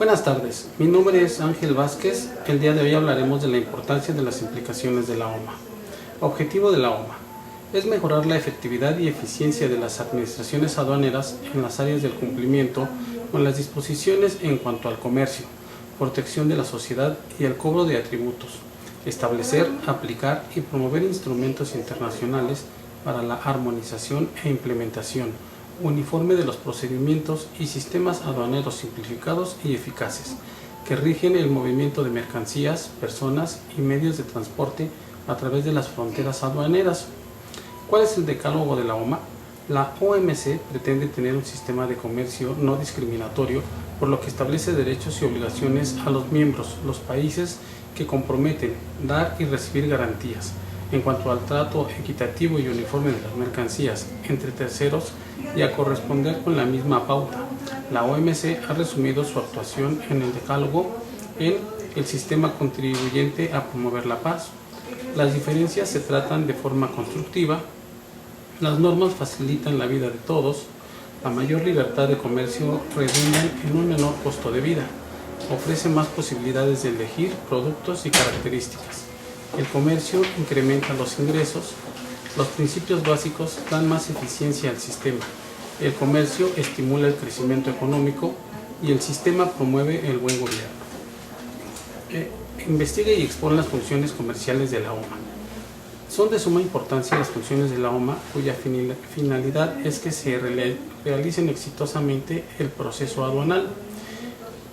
Buenas tardes, mi nombre es Ángel Vázquez. El día de hoy hablaremos de la importancia de las implicaciones de la OMA. Objetivo de la OMA es mejorar la efectividad y eficiencia de las administraciones aduaneras en las áreas del cumplimiento con las disposiciones en cuanto al comercio, protección de la sociedad y el cobro de tributos, establecer, aplicar y promover instrumentos internacionales para la armonización e implementación uniforme de los procedimientos y sistemas aduaneros simplificados y eficaces que rigen el movimiento de mercancías, personas y medios de transporte a través de las fronteras aduaneras. ¿Cuál es el decálogo de la OMA? La OMC pretende tener un sistema de comercio no discriminatorio, por lo que establece derechos y obligaciones a los miembros, los países que comprometen dar y recibir garantías en cuanto al trato equitativo y uniforme de las mercancías entre terceros y a corresponder con la misma pauta. La OMC ha resumido su actuación en el decálogo en el sistema contribuyente a promover la paz. Las diferencias se tratan de forma constructiva, las normas facilitan la vida de todos, la mayor libertad de comercio redunda en un menor costo de vida, ofrece más posibilidades de elegir productos y características. El comercio incrementa los ingresos, los principios básicos dan más eficiencia al sistema, el comercio estimula el crecimiento económico y el sistema promueve el buen gobierno. Investiga y expone las funciones comerciales de la OMA. Son de suma importancia las funciones de la OMA, cuya finalidad es que se realicen exitosamente el proceso aduanal.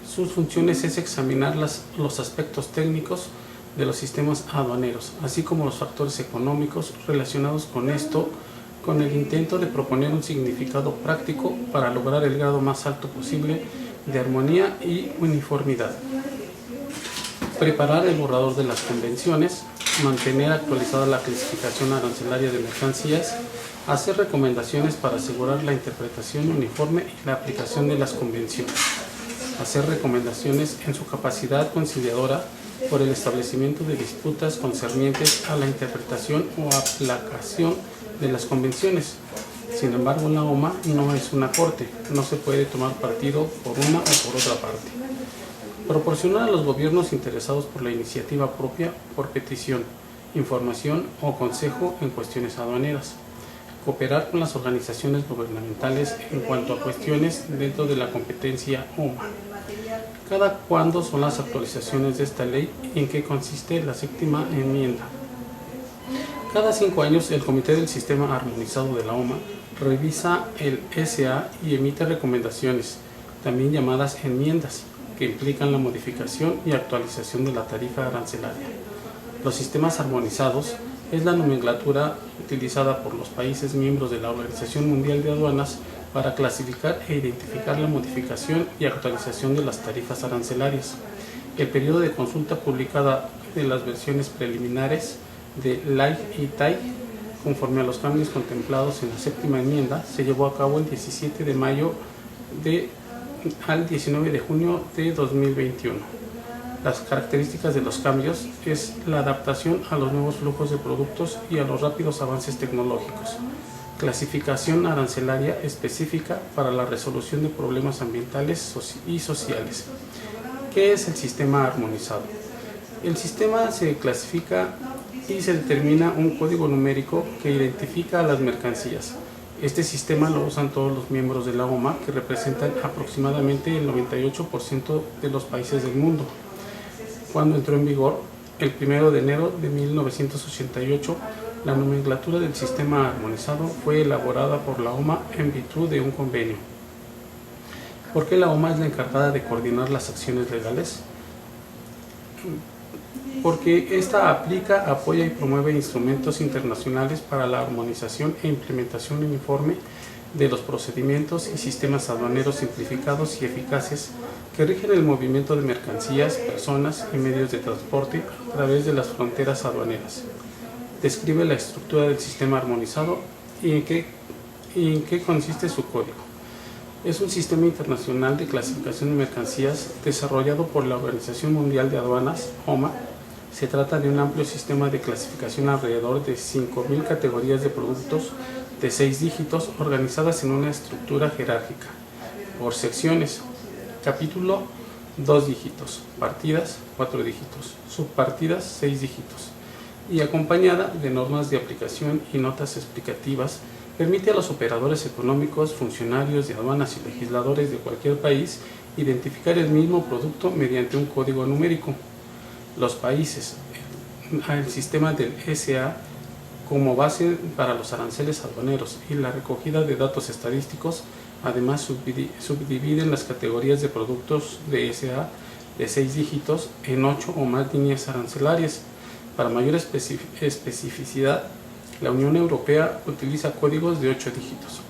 Sus funciones es examinar los aspectos técnicos de los sistemas aduaneros, así como los factores económicos relacionados con esto, con el intento de proponer un significado práctico para lograr el grado más alto posible de armonía y uniformidad. Preparar el borrador de las convenciones, mantener actualizada la clasificación arancelaria de mercancías, hacer recomendaciones para asegurar la interpretación uniforme y la aplicación de las convenciones, hacer recomendaciones en su capacidad conciliadora por el establecimiento de disputas concernientes a la interpretación o aplicación de las convenciones. Sin embargo, la OMA no es una corte, no se puede tomar partido por una o por otra parte. Proporcionar a los gobiernos interesados por la iniciativa propia, por petición, información o consejo en cuestiones aduaneras. Cooperar con las organizaciones gubernamentales en cuanto a cuestiones dentro de la competencia OMA. ¿Cada cuándo son las actualizaciones de esta ley y en qué consiste la séptima enmienda? Cada 5 años el Comité del Sistema Armonizado de la OMA revisa el SA y emite recomendaciones, también llamadas enmiendas, que implican la modificación y actualización de la tarifa arancelaria. Los sistemas armonizados es la nomenclatura utilizada por los países miembros de la Organización Mundial de Aduanas para clasificar e identificar la modificación y actualización de las tarifas arancelarias. El periodo de consulta publicada de las versiones preliminares de LAI y TAI, conforme a los cambios contemplados en la séptima enmienda, se llevó a cabo el 17 de mayo al 19 de junio de 2021. Las características de los cambios es la adaptación a los nuevos flujos de productos y a los rápidos avances tecnológicos. Clasificación arancelaria específica para la resolución de problemas ambientales y sociales. ¿Qué es el sistema armonizado? El sistema se clasifica y se determina un código numérico que identifica a las mercancías. Este sistema lo usan todos los miembros de la OMA, que representan aproximadamente el 98% de los países del mundo. Cuando entró en vigor, el 1 de enero de 1988, la nomenclatura del sistema armonizado fue elaborada por la OMA en virtud de un convenio. ¿Por qué la OMA es la encargada de coordinar las acciones legales? Porque ésta aplica, apoya y promueve instrumentos internacionales para la armonización e implementación uniforme de los procedimientos y sistemas aduaneros simplificados y eficaces que rigen el movimiento de mercancías, personas y medios de transporte a través de las fronteras aduaneras. Describe la estructura del sistema armonizado y en qué consiste su código. Es un sistema internacional de clasificación de mercancías desarrollado por la Organización Mundial de Aduanas, OMA. Se trata de un amplio sistema de clasificación alrededor de 5.000 categorías de productos de 6 dígitos organizadas en una estructura jerárquica, por secciones. Capítulo 2 dígitos, partidas 4 dígitos, subpartidas 6 dígitos, y acompañada de normas de aplicación y notas explicativas, permite a los operadores económicos, funcionarios de aduanas y legisladores de cualquier país identificar el mismo producto mediante un código numérico. Los países, el sistema del SA como base para los aranceles aduaneros y la recogida de datos estadísticos, además subdividen las categorías de productos de SA de 6 dígitos en 8 o más líneas arancelarias. Para mayor especificidad, la Unión Europea utiliza códigos de 8 dígitos.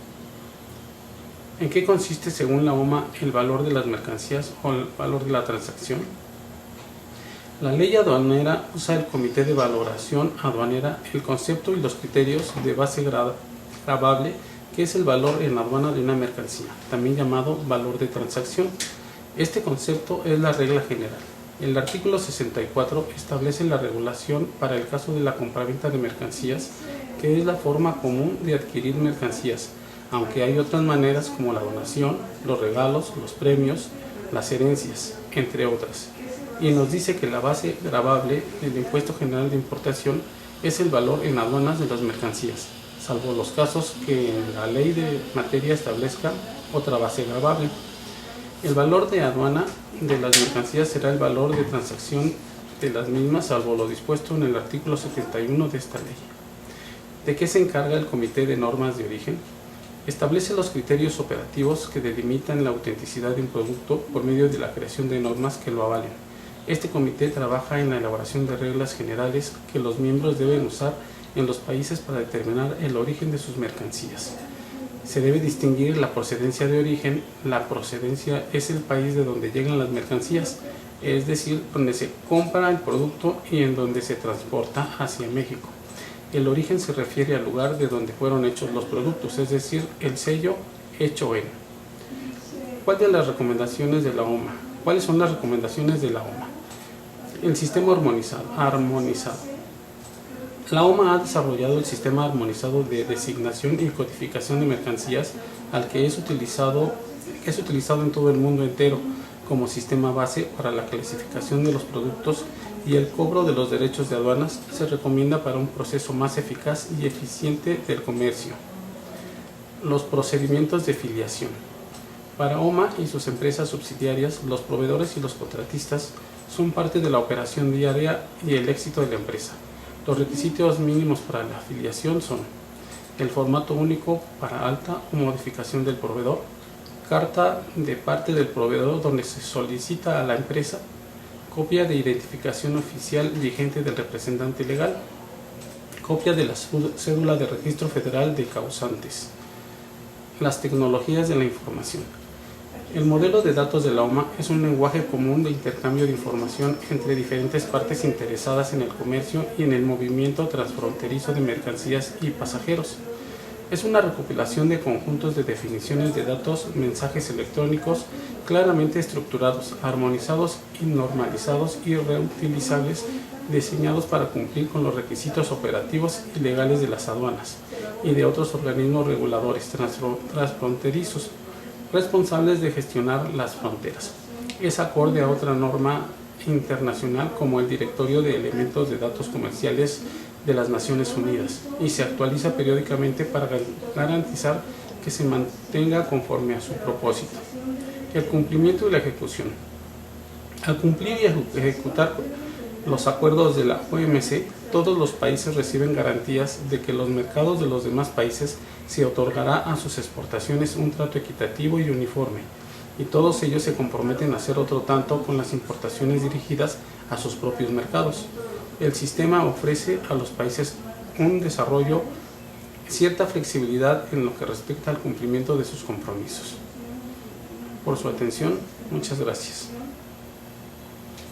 ¿En qué consiste, según la OMA, el valor de las mercancías o el valor de la transacción? La ley aduanera usa el Comité de Valoración Aduanera el concepto y los criterios de base gravable, que es el valor en aduana de una mercancía, también llamado valor de transacción. Este concepto es la regla general. El artículo 64 establece la regulación para el caso de la compraventa de mercancías, que es la forma común de adquirir mercancías, aunque hay otras maneras como la donación, los regalos, los premios, las herencias, entre otras. Y nos dice que la base gravable del Impuesto General de Importación es el valor en aduanas de las mercancías, salvo los casos que en la ley de materia establezca otra base gravable. El valor de aduana de las mercancías será el valor de transacción de las mismas, salvo lo dispuesto en el artículo 71 de esta ley. ¿De qué se encarga el Comité de Normas de Origen? Establece los criterios operativos que delimitan la autenticidad de un producto por medio de la creación de normas que lo avalen. Este comité trabaja en la elaboración de reglas generales que los miembros deben usar en los países para determinar el origen de sus mercancías. Se debe distinguir la procedencia de origen. La procedencia es el país de donde llegan las mercancías, es decir, donde se compra el producto y en donde se transporta hacia México. El origen se refiere al lugar de donde fueron hechos los productos, es decir, el sello hecho en. ¿Cuáles son las recomendaciones de la OMA? ¿Cuáles son las recomendaciones de la OMA? El sistema armonizado. La OMA ha desarrollado el sistema armonizado de designación y codificación de mercancías, al que es utilizado en todo el mundo entero como sistema base para la clasificación de los productos, y el cobro de los derechos de aduanas se recomienda para un proceso más eficaz y eficiente del comercio. Los procedimientos de filiación. Para OMA y sus empresas subsidiarias, los proveedores y los contratistas son parte de la operación diaria y el éxito de la empresa. Los requisitos mínimos para la afiliación son el formato único para alta o modificación del proveedor, carta de parte del proveedor donde se solicita a la empresa, copia de identificación oficial vigente del representante legal, copia de la cédula de registro federal de causantes. Las tecnologías de la información. El modelo de datos de la OMA es un lenguaje común de intercambio de información entre diferentes partes interesadas en el comercio y en el movimiento transfronterizo de mercancías y pasajeros. Es una recopilación de conjuntos de definiciones de datos, mensajes electrónicos claramente estructurados, armonizados y normalizados y reutilizables, diseñados para cumplir con los requisitos operativos y legales de las aduanas y de otros organismos reguladores transfronterizos responsables de gestionar las fronteras. Es acorde a otra norma internacional como el Directorio de Elementos de Datos Comerciales de las Naciones Unidas, y se actualiza periódicamente para garantizar que se mantenga conforme a su propósito. El cumplimiento y la ejecución. Al cumplir y ejecutar los acuerdos de la OMC, todos los países reciben garantías de que los mercados de los demás países se otorgará a sus exportaciones un trato equitativo y uniforme, y todos ellos se comprometen a hacer otro tanto con las importaciones dirigidas a sus propios mercados. El sistema ofrece a los países un desarrollo, cierta flexibilidad en lo que respecta al cumplimiento de sus compromisos. Por su atención, muchas gracias.